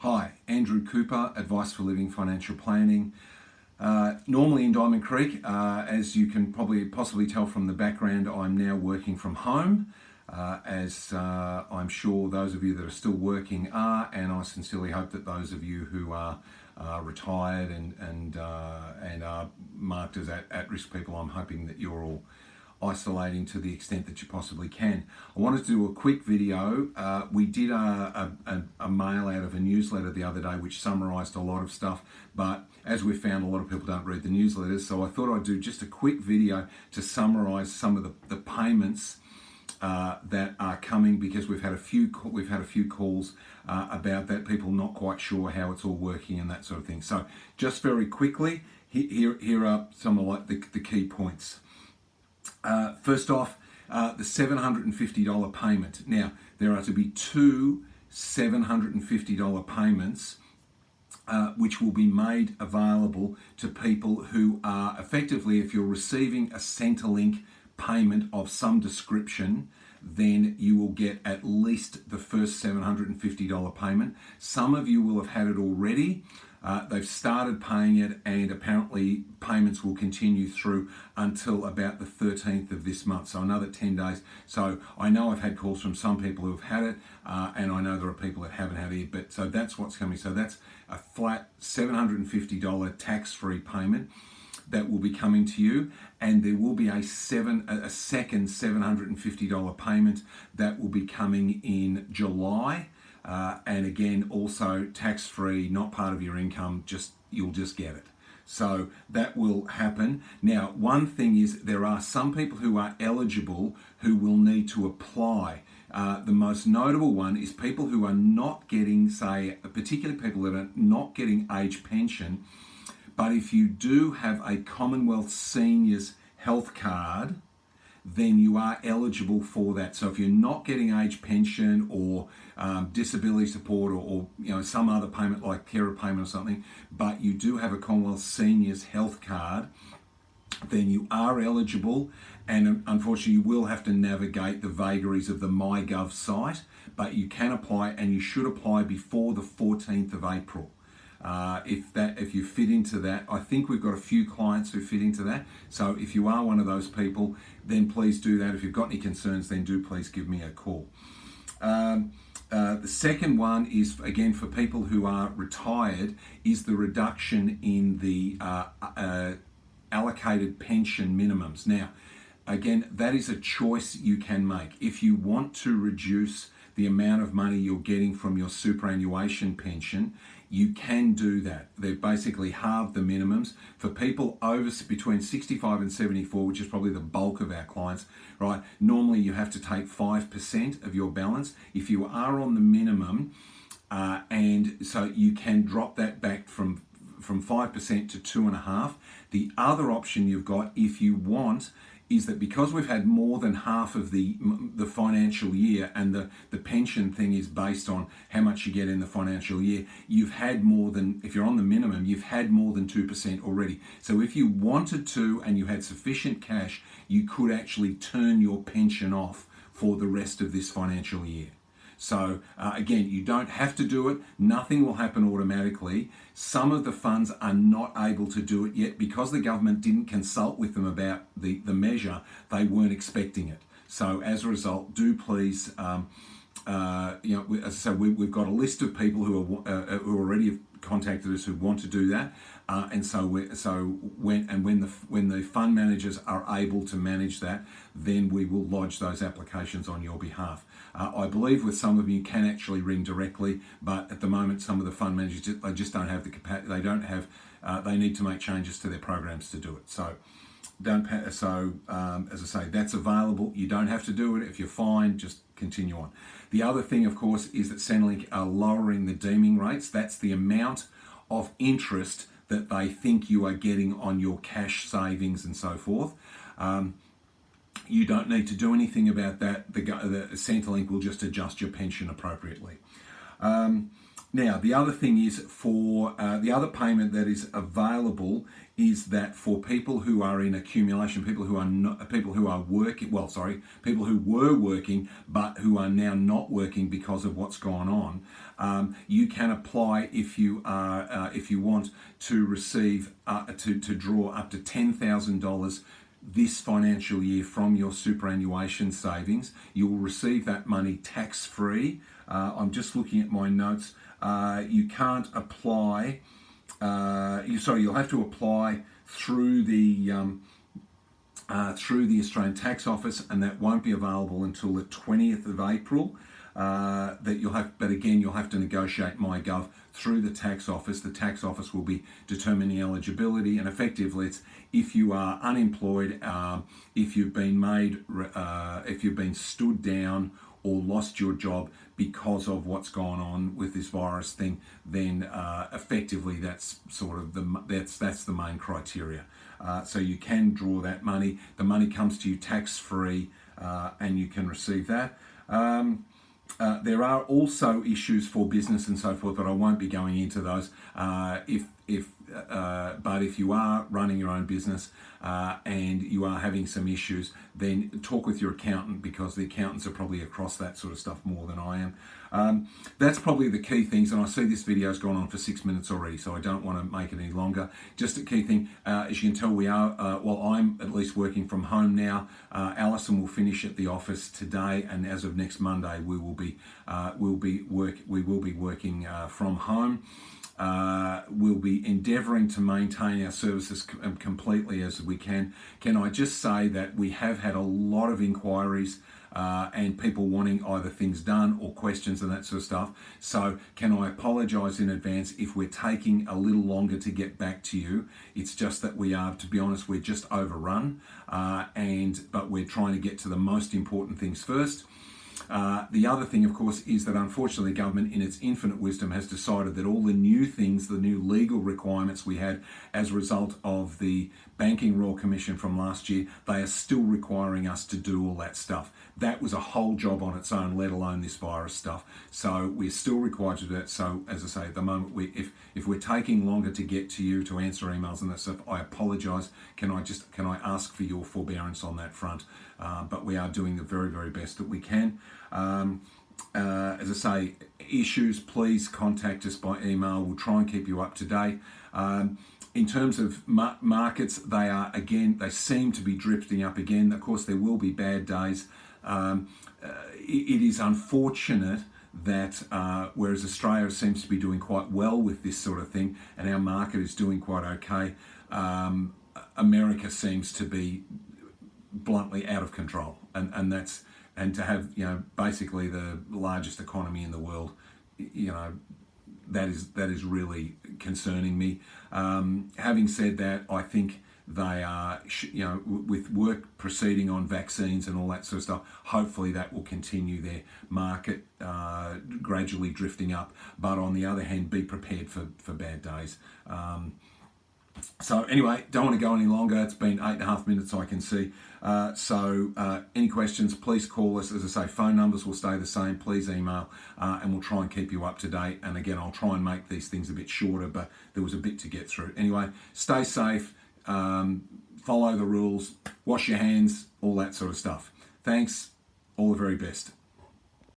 Hi, Andrew Cooper, Advice for Living Financial Planning. Normally in Diamond Creek, as you can possibly tell from the background, I'm now working from home, as I'm sure those of you that are still working are, and I sincerely hope that those of you who are retired and are marked as at-risk people, I'm hoping that you're all isolating to the extent that you possibly can. I wanted to do a quick video. We did a mail out of a newsletter the other day which summarised a lot of stuff, but as we've found, a lot of people don't read the newsletters, so I thought I'd do just a quick video to summarise some of the payments that are coming, because we've had a few calls about that, people not quite sure how it's all working and that sort of thing. So just very quickly, here are some of the key points. First off, the $750 payment. Now, there are to be two $750 payments which will be made available to people who are effectively, if you're receiving a Centrelink payment of some description, then you will get at least the first $750 payment. Some of you will have had it already. They've started paying it, and apparently payments will continue through until about the 13th of this month, so another 10 days. So I know I've had calls from some people who have had it, and I know there are people that haven't had it, but so that's what's coming. So that's a flat $750 tax-free payment that will be coming to you, and there will be a second $750 payment that will be coming in July. And again, also tax-free, not part of your income, you'll just get it. So that will happen. Now, one thing is there are some people who are eligible who will need to apply. The most notable one is people who are not getting, particularly people that are not getting age pension, but if you do have a Commonwealth Seniors Health Card, then you are eligible for that. So if you're not getting age pension or disability support or some other payment like carer payment or something, but you do have a Commonwealth Seniors Health Card, then you are eligible, and unfortunately you will have to navigate the vagaries of the MyGov site, but you can apply, and you should apply before the 14th of April. If you fit into that. I think we've got a few clients who fit into that. So if you are one of those people, then please do that. If you've got any concerns, then do please give me a call. The second one is, again, for people who are retired, is the reduction in the allocated pension minimums. Now, again, that is a choice you can make. If you want to reduce the amount of money you're getting from your superannuation pension, you can do that. They've basically halved the minimums. For people between 65 and 74, which is probably the bulk of our clients, right? Normally you have to take 5% of your balance. If you are on the minimum, and so you can drop that back from 5% to 2.5%. The other option you've got, if you want, is that because we've had more than half of the financial year, and the pension thing is based on how much you get in the financial year, you've had more than, if you're on the minimum, you've had more than 2% already. So if you wanted to and you had sufficient cash, you could actually turn your pension off for the rest of this financial year. So again, you don't have to do it. Nothing will happen automatically. Some of the funds are not able to do it yet because the government didn't consult with them about the measure. They weren't expecting it. So as a result, do please, so we've got a list of people who already have contacted us who want to do that, and when the fund managers are able to manage that, then we will lodge those applications on your behalf. I believe with some of you can actually ring directly, but at the moment some of the fund managers they just don't have the capacity. They need to make changes to their programs to do it. So as I say, that's available. You don't have to do it. If you're fine, just continue on. The other thing, of course, is that Centrelink are lowering the deeming rates. That's the amount of interest that they think you are getting on your cash savings and so forth. You don't need to do anything about that. The Centrelink will just adjust your pension appropriately. Now, the other thing is for the other payment that is available is that for people who are in accumulation, people who are not, people who are working, well, sorry, people who were working but who are now not working because of what's gone on, you can apply if you are if you want to receive to draw up to $10,000 this financial year from your superannuation savings. You will receive that money tax-free. I'm just looking at my notes. You can't apply. You'll have to apply through the Australian Tax Office, and that won't be available until the 20th of April. But again, you'll have to negotiate MyGov through the Tax Office. The Tax Office will be determining eligibility, and effectively, it's if you are unemployed, if you've been stood down or lost your job because of what's gone on with this virus thing, then effectively that's sort of that's the main criteria. So you can draw that money. The money comes to you tax-free, and you can receive that. There are also issues for business and so forth, but I won't be going into those. But if you are running your own business and you are having some issues, then talk with your accountant, because the accountants are probably across that sort of stuff more than I am. That's probably the key things, and I see this video's gone on for 6 minutes already, so I don't want to make it any longer. Just a key thing, as you can tell, we are, I'm at least working from home now. Alison will finish at the office today, and as of next Monday, we will be working from home. We'll be endeavouring to maintain our services completely as we can. Can I just say that we have had a lot of inquiries and people wanting either things done or questions and that sort of stuff. So can I apologise in advance if we're taking a little longer to get back to you? It's just that we are, to be honest, we're just overrun, but we're trying to get to the most important things first. The other thing, of course, is that unfortunately government in its infinite wisdom has decided that all the new things, the new legal requirements we had as a result of the Banking Royal Commission from last year, they are still requiring us to do all that stuff. That was a whole job on its own, let alone this virus stuff. So we're still required to do that. So as I say, at the moment, if we're taking longer to get to you to answer emails and that stuff, I apologise. Can I ask for your forbearance on that front? But we are doing the very, very best that we can. As I say, issues, please contact us by email. We'll try and keep you up to date. In terms of markets, they seem to be drifting up again. Of course, there will be bad days. It is unfortunate that whereas Australia seems to be doing quite well with this sort of thing, and our market is doing quite okay, America seems to be bluntly out of control, and to have basically the largest economy in the world, that is really concerning me. Having said that, I think they are, with work proceeding on vaccines and all that sort of stuff, hopefully that will continue their market gradually drifting up. But on the other hand, be prepared for bad days. So anyway, don't want to go any longer. It's been 8.5 minutes, I can see. Any questions, please call us. As I say, phone numbers will stay the same. Please email, and we'll try and keep you up to date. And again, I'll try and make these things a bit shorter, but there was a bit to get through. Anyway, stay safe, follow the rules, wash your hands, all that sort of stuff. Thanks, all the very best.